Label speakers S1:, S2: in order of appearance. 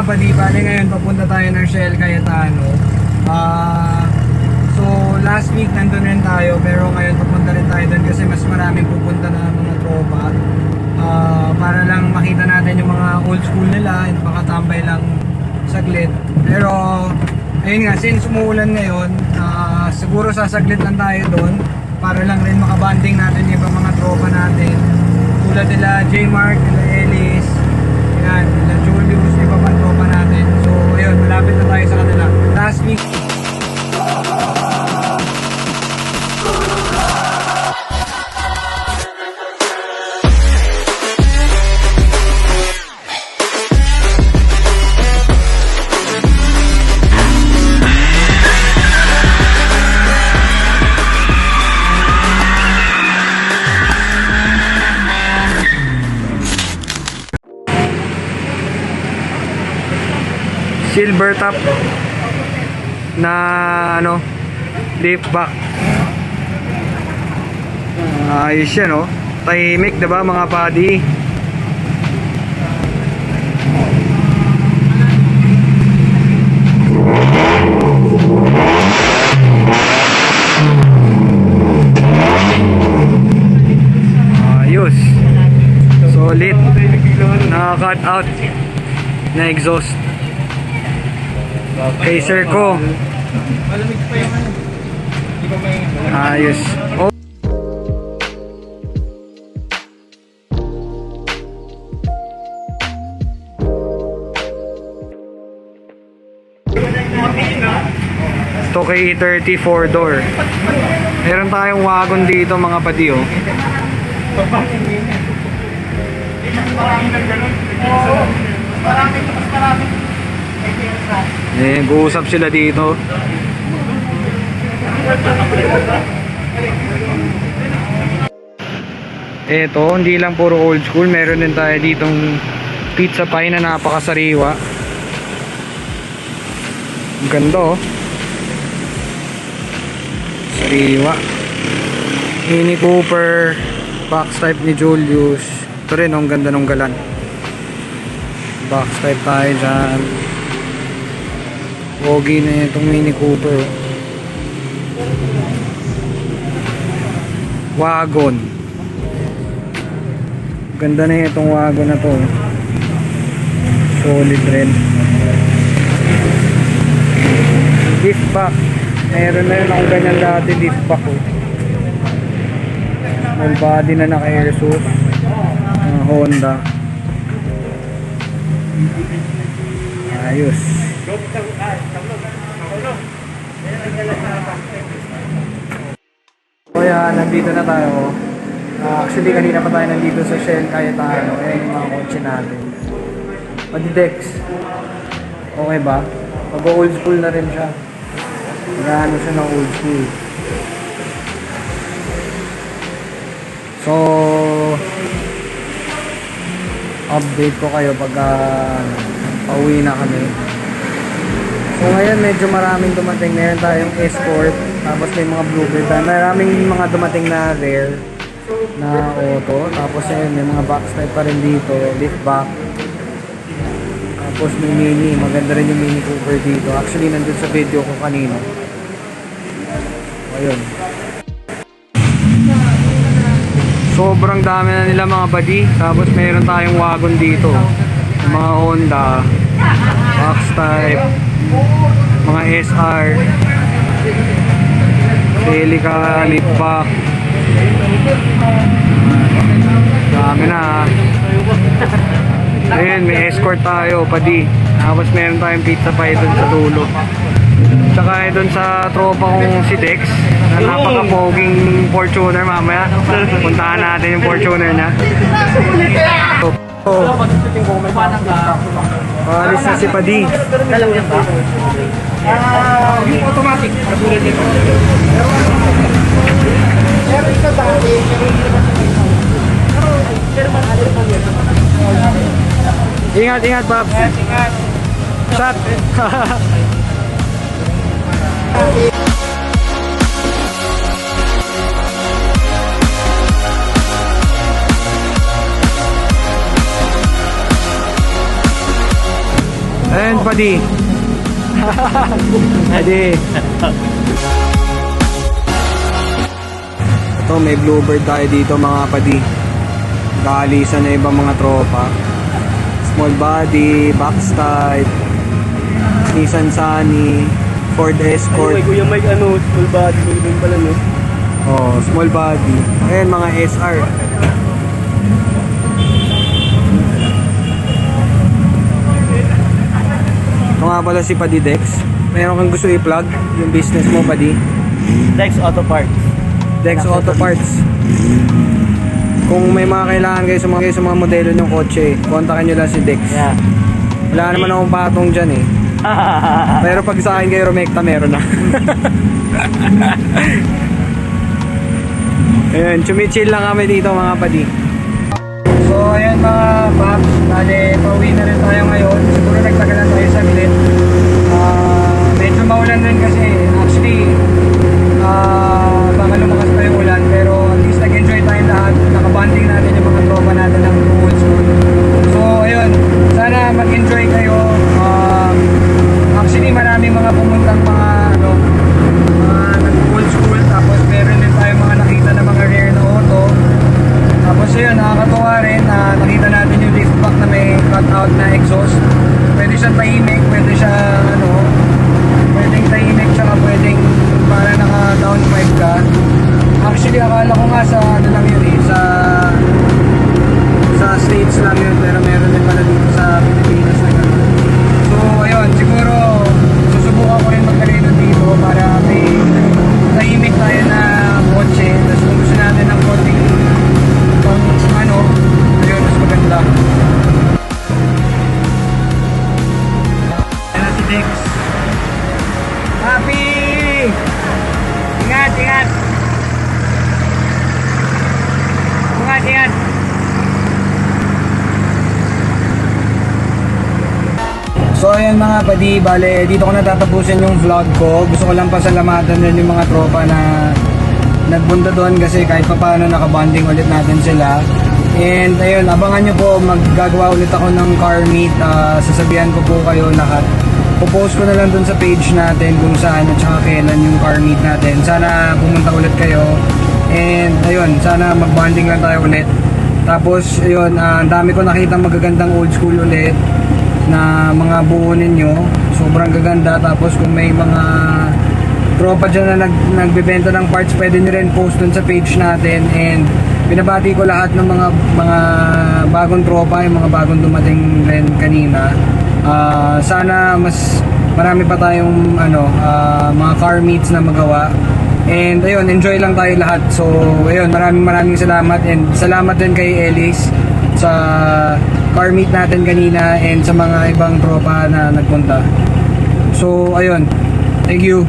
S1: padi, bali ngayon papunta tayo ng Shell Cayetano. So last week nandun rin tayo, pero ngayon papunta rin tayo doon kasi mas maraming pupunta na mga tropa. Para lang makita natin yung mga old school nila, yung makatambay lang saglit. Pero ayun nga, since umuulan ngayon, siguro sasaglit lang tayo doon para lang rin makabanding natin yung ibang mga tropa natin. Tulad nila J-Mark, nila Ellis, yan, nila Julius, yung ibang mga tropa natin. So ayun, malapit na tayo sa kanila. Last week silver top na ano, lift back. Ayos yan, oh. Tahimik, diba mga padi? Ayos. Solid. Naka-cut out na exhaust. Pacer ko. Ayos. Oh. Ito kay 34 door. Meron tayong wagon dito mga padi, oh. Nag-uusap sila dito. Eto, hindi lang puro old school, meron din tayo ditong pizza pie na napakasariwa. Ang ganda, oh. Sariwa. Mini Cooper, box type ni Julius. Ito rin, ang ganda ng galan. Box type tayo dyan. Pogi na itong Mini Cooper. Wagon. Ganda na itong wagon na to. Solid rin. Lift back. Meron na yun akong ganyan dati, lift back, oh. Full body na naka-airsus. Honda. Ayos. Kaya nandito na tayo. Actually kanina pa tayo nandito sa Shell Cayetano. Ayan yung mga kotse natin. Padidex. Okay ba? Pag-old school na rin siya. Nagano siya ng old school. So update ko kayo pag pauwi na kami. So ngayon medyo maraming dumating. Meron tayong escort, tapos may mga bluebird. Maraming mga dumating na rare na auto. Tapos ayun, may mga box type pa rin dito, lift back. Tapos may mini, maganda rin yung Mini Cooper dito. Actually nandun sa video ko kanina. Ayun. Sobrang dami na nila mga buddy. Tapos mayroon tayong wagon dito. Mga Honda, box type, mga SR, Delica, lift back. Dami na. Ayun, may escort tayo, padi. Tapos meron tayong pizza pie dun sa dulo. Tsaka doon sa tropa kong si Dex, na napaka-poging Fortuner. Mamaya puntahan natin yung Fortuner niya. Alis na si Padi. Yung automatic, katulad nito. Ingat, ingat, Paps. Shot. Ayun, Padi. Padi. Ito, may bluebird tayo dito mga Padi. Kaalisan na ibang mga tropa. Small body, box type, Nissan Sunny, Ford Escort.
S2: Ay, Kuya Mike, small body, doon pala, no?
S1: Oh, small body. Ayan, mga SR. Ito nga pala si Padi Dex. Meron kang gusto i-plug yung business mo, Padi?
S2: Dex Auto Parts.
S1: Dex Auto Parts. Kung may mga kailangan kayo sa mga modelo ng kotse, kontakin nyo lang si Dex.
S2: Yeah.
S1: Wala naman akong patong dyan eh. Pero pag sa akin kayo rumekta, meron na. Ayun, chumichill lang kami dito mga Padi. So ayun mga paps, bale pauwi na rin tayo ngayon. Siguro nagtagalan tayo saglit. Medyo maulan rin kasi actually baka lumakas pa yung ulan, pero at least nag-enjoy tayo lahat. Nakabanding natin yung mga tropa natin ng old school. So ayun, sana mag-enjoy kayo. Actually maraming mga pumuntang mga nag-old school, tapos meron din tayo mga nakita na mga rare na auto. Tapos yun, nakakatuwa rin na nakita natin yung lift back na may cut out na exhaust. Pwede siyang tahimik, pwede siya pwedeng tahimik, tsaka pwedeng para naka down 5 ka. Actually akala ko nga sa lang yun eh, sa States lang yun, pero meron din pala dito sa Pilipinas na gano'n. So ayun, siguro susubukan ko rin magkaroon dito para may tahimik tayo na kotse. Tapos kung gusto natin ng konting ayun, mas maganda. Ayan na si Dex. Happy! Ingat, ingat! Ingat, ingat! So ayun mga Padi, bale dito ko natatapusin yung vlog ko. Gusto ko lang pasalamatan din yung mga tropa na nagpunta doon kasi kahit pa paano nakabanding ulit natin sila. And ayun, abangan nyo po, maggagawa ulit ako ng car meet. Sasabihan ko po kayo lahat. Popost ko na lang dun sa page natin kung saan at saka kailan yung car meet natin. Sana pumunta ulit kayo. And ayun, sana magbanding lang tayo ulit. Tapos ayun, ang dami ko nakita magagandang old school ulit na mga buo ninyo. Sobrang gaganda. Tapos kung may mga tropa dyan na nagbebenta ng parts, pwede nyo rin post dun sa page natin. And binabati ko lahat ng mga bagong tropa, yung mga bagong dumating rin kanina. Sana mas marami pa tayong mga car meets na magawa. And ayun, enjoy lang tayo lahat. So ayun, maraming salamat. And salamat din kay Ellis sa car meet natin kanina and sa mga ibang tropa na nagpunta. So ayun, thank you.